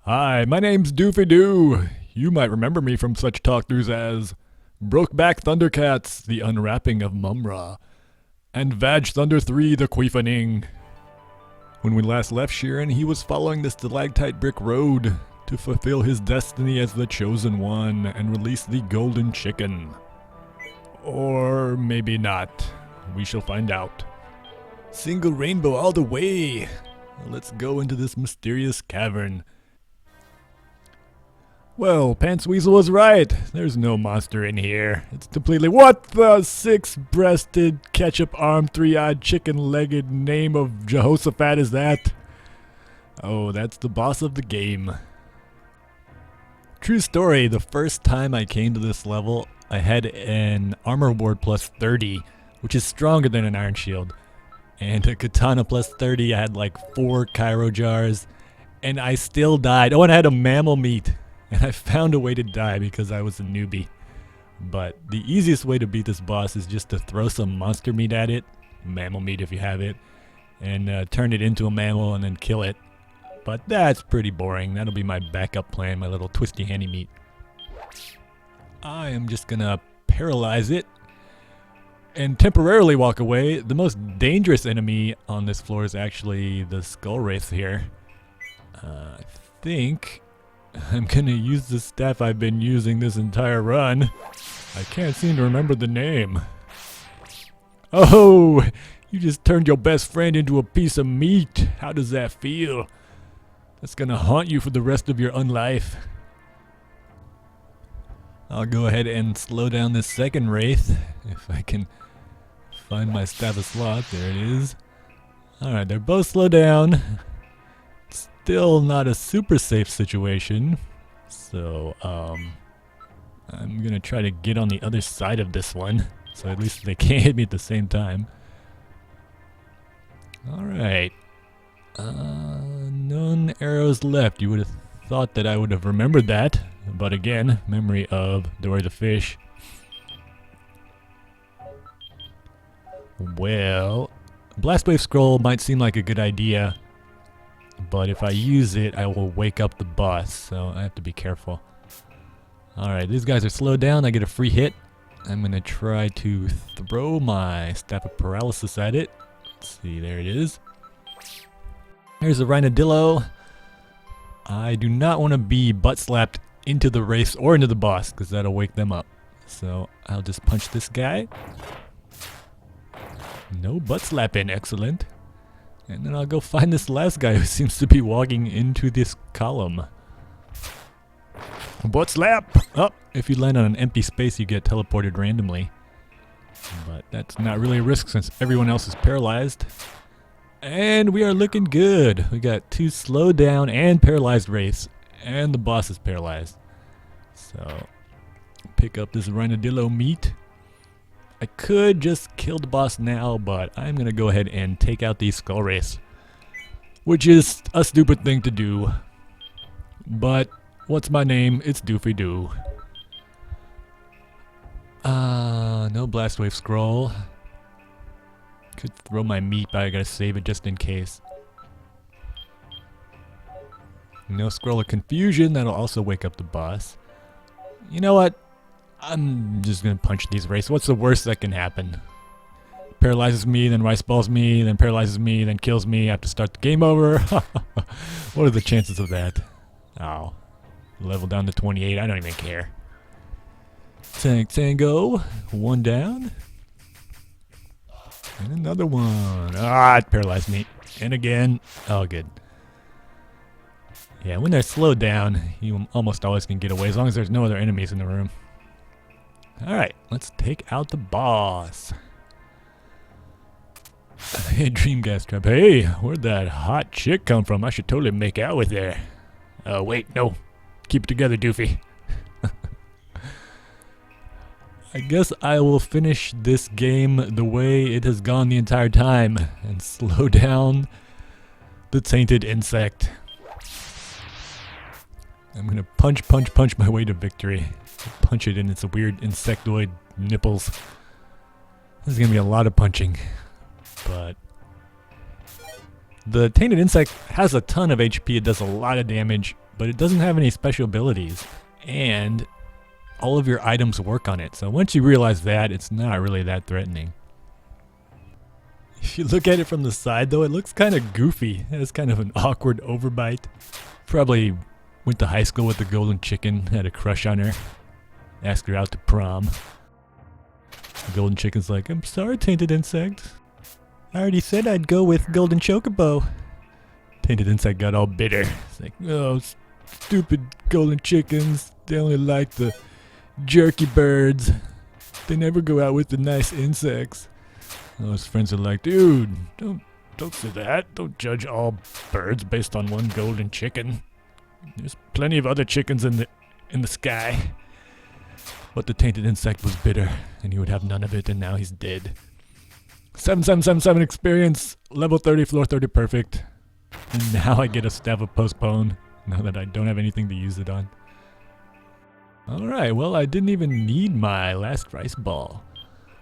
Hi, my name's Doofy Doo. You might remember me from such talkthroughs as Brokeback Thundercats, The Unwrapping of Mumra, and Vag Thunder 3, The Queefening. When we last left Shiren, he was following the stalactite brick road to fulfill his destiny as the Chosen One and release the Golden Chicken. Or maybe not. We shall find out. Single rainbow all the way! Let's go into this mysterious cavern. Well, Pants Weasel was right. There's no monster in here. It's completely— What the six-breasted, ketchup-armed, three-eyed, chicken-legged name of Jehoshaphat is that? Oh, that's the boss of the game. True story, the first time I came to this level, I had an armor ward plus 30, which is stronger than an iron shield. And a katana plus 30, I had like 4 Cairo jars, and I still died. Oh, and I had a mammal meat. And I found a way to die because I was a newbie. But the easiest way to beat this boss is just to throw some monster meat at it, mammal meat if you have it, and turn it into a mammal and then kill it. But that's pretty boring. That'll be my backup plan, my little twisty handy meat. I am just gonna paralyze it and temporarily walk away. The most dangerous enemy on this floor is actually the skull wraith here. I think I'm gonna use the staff I've been using this entire run. I can't seem to remember the name. Oh, you just turned your best friend into a piece of meat. How does that feel? That's gonna haunt you for the rest of your unlife. I'll go ahead and slow down this second wraith if I can find my staff of sloth. There it is. Alright, they're both slowed down. Still not a super safe situation, so I'm gonna try to get on the other side of this one, so at least they can't hit me at the same time. Alright, none arrows left. You would have thought that I would have remembered that, but again, memory of Dory the fish. Well, Blast Wave Scroll might seem like a good idea, but if I use it, I will wake up the boss, so I have to be careful. Alright, these guys are slowed down. I get a free hit. I'm going to try to throw my Staff of Paralysis at it. Let's see, there it is. Here's a Rhinodillo. I do not want to be butt-slapped into the race or into the boss, because that'll wake them up. So I'll just punch this guy. No butt-slapping, excellent. And then I'll go find this last guy who seems to be walking into this column. Butt slap! Oh, if you land on an empty space, you get teleported randomly. But that's not really a risk since everyone else is paralyzed. And we are looking good. We got 2 slowed down and paralyzed wraiths. And the boss is paralyzed. So, pick up this Rhinodillo meat. I could just kill the boss now, but I'm gonna go ahead and take out these skull wraiths, which is a stupid thing to do. But what's my name? It's Doofy Doo. No Blast Wave Scroll. Could throw my meat, but I gotta save it just in case. No Scroll of Confusion. That'll also wake up the boss. You know what? I'm just gonna punch these wraiths. What's the worst that can happen? Paralyzes me, then rice balls me, then paralyzes me, then kills me. I have to start the game over. What are the chances of that? Oh. Level down to 28. I don't even care. Tango. 1 down. And another one. Ah, it paralyzed me. And again. Oh, good. Yeah, when they're slowed down, you almost always can get away as long as there's no other enemies in the room. Alright, let's take out the boss. Hey, Dream Gas Trap. Hey, where'd that hot chick come from? I should totally make out with her. Oh, wait, no. Keep it together, Doofy. I guess I will finish this game the way it has gone the entire time and slow down the tainted insect. I'm gonna punch my way to victory. Punch it in its weird insectoid nipples. This is gonna be a lot of punching, but the tainted insect has a ton of HP. It does a lot of damage, but it doesn't have any special abilities, and all of your items work on it. So once you realize that, it's not really that threatening. If you look at it from the side though, it looks kind of goofy. It has kind of an awkward overbite. Probably went to high school with the golden chicken, had a crush on her, asked her out to prom. The golden chicken's like, I'm sorry, tainted insect. I already said I'd go with golden chocobo. Tainted insect got all bitter. It's like, oh, stupid golden chickens. They only like the jerky birds. They never go out with the nice insects. All his friends are like, dude, don't say that. Don't judge all birds based on one golden chicken. There's plenty of other chickens in the sky. But the tainted insect was bitter, and he would have none of it, and now he's dead. 7777 experience, level 30, floor 30 perfect. And now I get a staff of postpone, now that I don't have anything to use it on. Alright, well I didn't even need my last rice ball.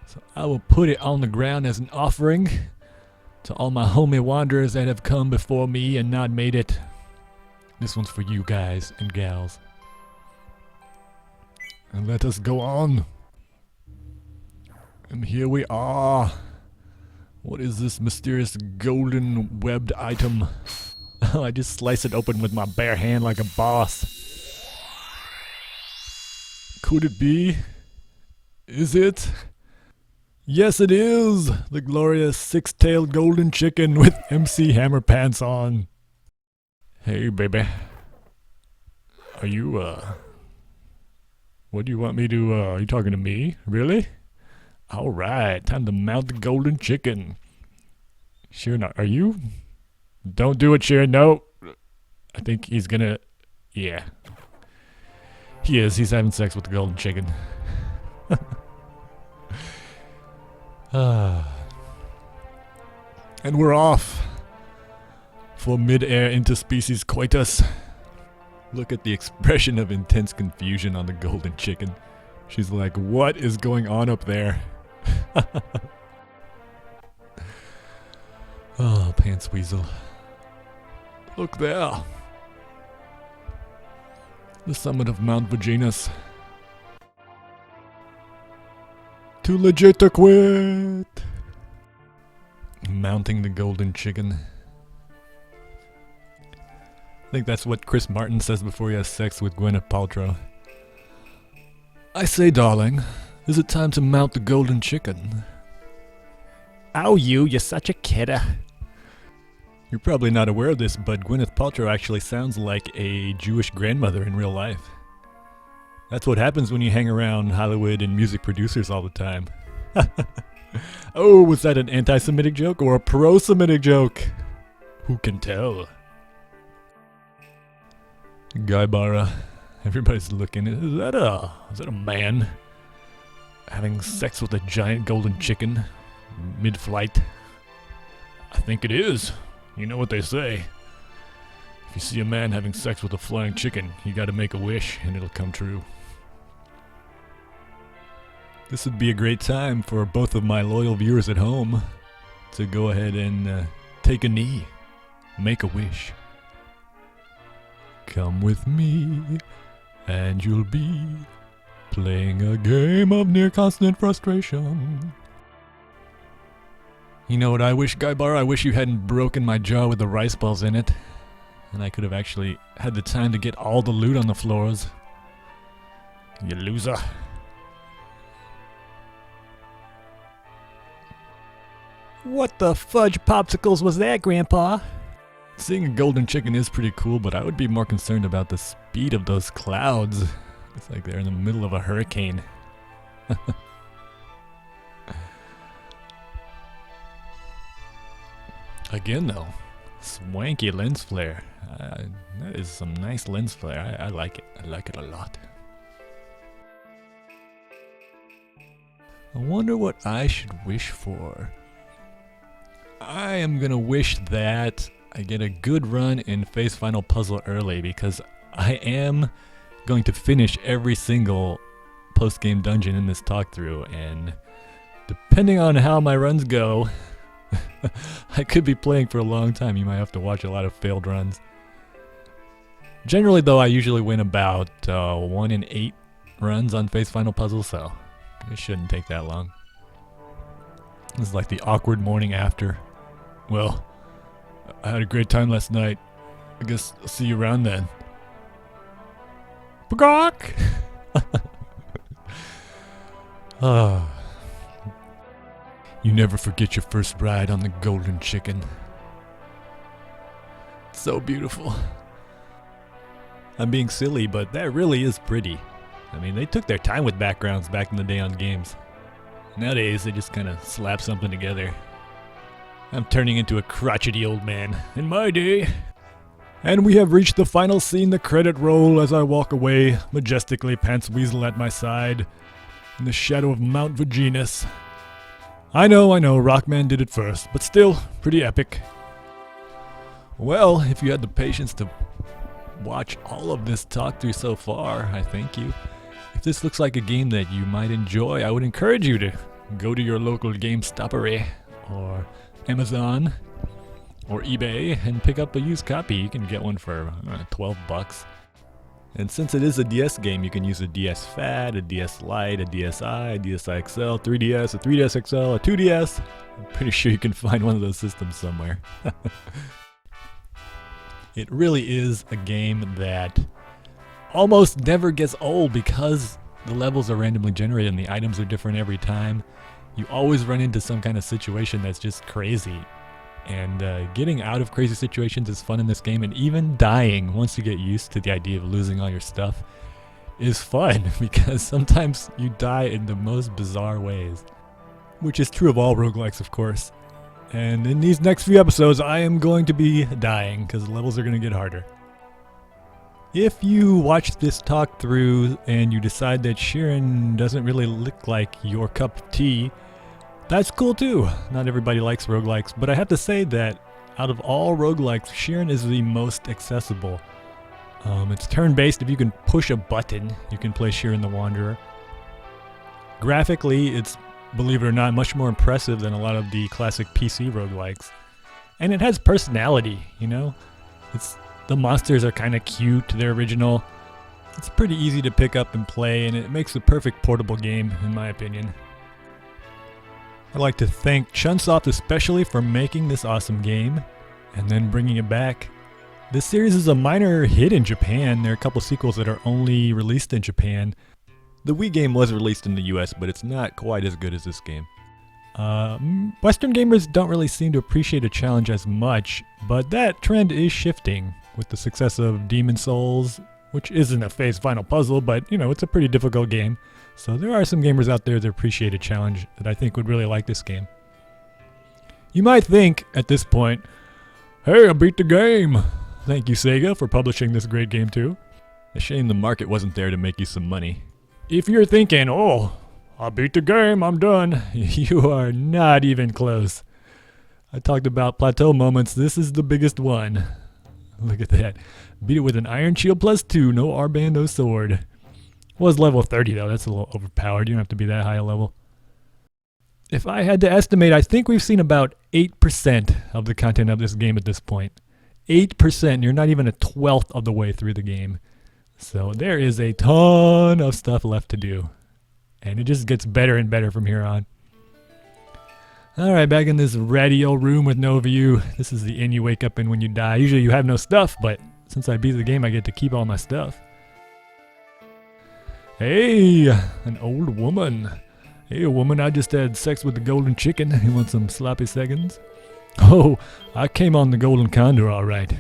So I will put it on the ground as an offering to all my homie wanderers that have come before me and not made it. This one's for you guys and gals. And let us go on. And here we are. What is this mysterious golden webbed item? I just slice it open with my bare hand like a boss. Could it be? Is it? Yes, it is! The glorious six-tailed golden chicken with MC Hammer pants on. Hey, baby. Are you, what do you want me to, are you talking to me? Really? Alright, time to mount the golden chicken. Shiren, are you? Don't do it, Shiren, no! I think he's gonna, yeah. He is, he's having sex with the golden chicken. And we're off for mid-air interspecies coitus. Look at the expression of intense confusion on the golden chicken. She's like, what is going on up there? Oh, pants weasel. Look there. The summit of Mount Virginus. Too legit to quit. Mounting the golden chicken. I think that's what Chris Martin says before he has sex with Gwyneth Paltrow. I say, darling, is it time to mount the golden chicken? Oh, you're such a kidder. You're probably not aware of this, but Gwyneth Paltrow actually sounds like a Jewish grandmother in real life. That's what happens when you hang around Hollywood and music producers all the time. Oh, was that an anti-Semitic joke or a pro-Semitic joke? Who can tell? Gaibara. Everybody's looking. Is that a man having sex with a giant golden chicken mid-flight? I think it is. You know what they say. If you see a man having sex with a flying chicken, you gotta make a wish and it'll come true. This would be a great time for both of my loyal viewers at home to go ahead and take a knee, make a wish. Come with me, and you'll be playing a game of near constant frustration. You know what I wish, Gaibar? I wish you hadn't broken my jar with the rice balls in it, and I could have actually had the time to get all the loot on the floors. You loser. What the fudge popsicles was that, Grandpa? Seeing a golden chicken is pretty cool, but I would be more concerned about the speed of those clouds. It's like they're in the middle of a hurricane. Again though, swanky lens flare. That is some nice lens flare. I like it. I like it a lot. I wonder what I should wish for. I am gonna wish that I get a good run in Phase Final Puzzle early, because I am going to finish every single post-game dungeon in this talkthrough, and depending on how my runs go, I could be playing for a long time. You might have to watch a lot of failed runs. Generally though, I usually win about 1 in 8 runs on phase final puzzles, so it shouldn't take that long. This is like the awkward morning after. Well, I had a great time last night. I guess I'll see you around then. Pagok! You never forget your first ride on the golden chicken. It's so beautiful. I'm being silly, but that really is pretty. I mean, they took their time with backgrounds back in the day on games. Nowadays, they just kind of slap something together. I'm turning into a crotchety old man. In my day. And we have reached the final scene, the credit roll, as I walk away, majestically, Pants Weasel at my side, in the shadow of Mount Virginus. I know, Rockman did it first, but still, pretty epic. Well, if you had the patience to watch all of this talk through so far, I thank you. If this looks like a game that you might enjoy, I would encourage you to go to your local GameStoppery, or Amazon, or eBay, and pick up a used copy. You can get one for $12. And since it is a DS game, you can use a DS Fat, a DS Lite, a DSi, a DSi XL, 3DS, a 3DS XL, a 2DS. I'm pretty sure you can find one of those systems somewhere. It really is a game that almost never gets old because the levels are randomly generated and the items are different every time. You always run into some kind of situation that's just crazy. And getting out of crazy situations is fun in this game, and even dying, once you get used to the idea of losing all your stuff, is fun, because sometimes you die in the most bizarre ways. Which is true of all roguelikes, of course. And in these next few episodes, I am going to be dying, because the levels are going to get harder. If you watch this talk through, and you decide that Shiren doesn't really look like your cup of tea, that's cool too. Not everybody likes roguelikes, but I have to say that out of all roguelikes, Shiren is the most accessible. It's turn-based. If you can push a button, you can play Shiren the Wanderer. Graphically, it's, believe it or not, much more impressive than a lot of the classic PC roguelikes. And it has personality, you know? The monsters are kind of cute, they're original. It's pretty easy to pick up and play, and it makes a perfect portable game, in my opinion. I'd like to thank Chunsoft especially for making this awesome game and then bringing it back. This series is a minor hit in Japan. There are a couple sequels that are only released in Japan. The Wii game was released in the US, but it's not quite as good as this game. Western gamers don't really seem to appreciate a challenge as much, but that trend is shifting with the success of Demon Souls, which isn't a phase final puzzle, but you know, it's a pretty difficult game. So there are some gamers out there that appreciate a challenge that I think would really like this game. You might think, at this point, hey, I beat the game! Thank you, Sega, for publishing this great game too. A shame the market wasn't there to make you some money. If you're thinking, oh, I beat the game, I'm done, you are not even close. I talked about plateau moments, this is the biggest one. Look at that. Beat it with an Iron Shield +2, no R-Band, no sword. Was level 30 though, that's a little overpowered, you don't have to be that high a level. If I had to estimate, I think we've seen about 8% of the content of this game at this point. 8%, you're not even a 1/12 of the way through the game. So there is a ton of stuff left to do. And it just gets better and better from here on. Alright, back in this radio room with no view. This is the inn you wake up in when you die. Usually you have no stuff, but since I beat the game I get to keep all my stuff. Hey, an old woman. Hey, woman, I just had sex with the golden chicken. You want some sloppy seconds? Oh, I came on the golden condor, all right.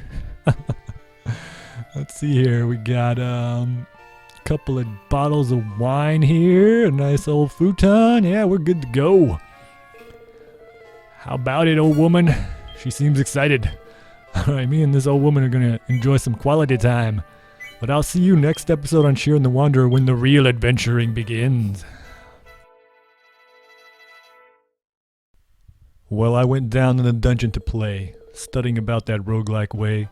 Let's see here. We got a couple of bottles of wine here. A nice old futon. Yeah, we're good to go. How about it, old woman? She seems excited. All right, me and this old woman are going to enjoy some quality time. But I'll see you next episode on Shiren the Wanderer when the real adventuring begins. Well, I went down in the dungeon to play, studying about that roguelike way,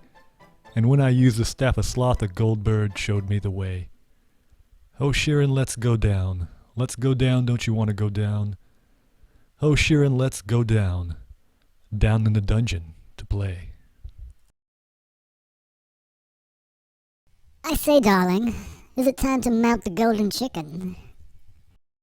and when I used the staff of sloth, a gold bird showed me the way. Oh, Shiren, let's go down. Let's go down, don't you want to go down? Oh, Shiren, let's go down. Down in the dungeon to play. I say, darling, is it time to mount the golden chicken?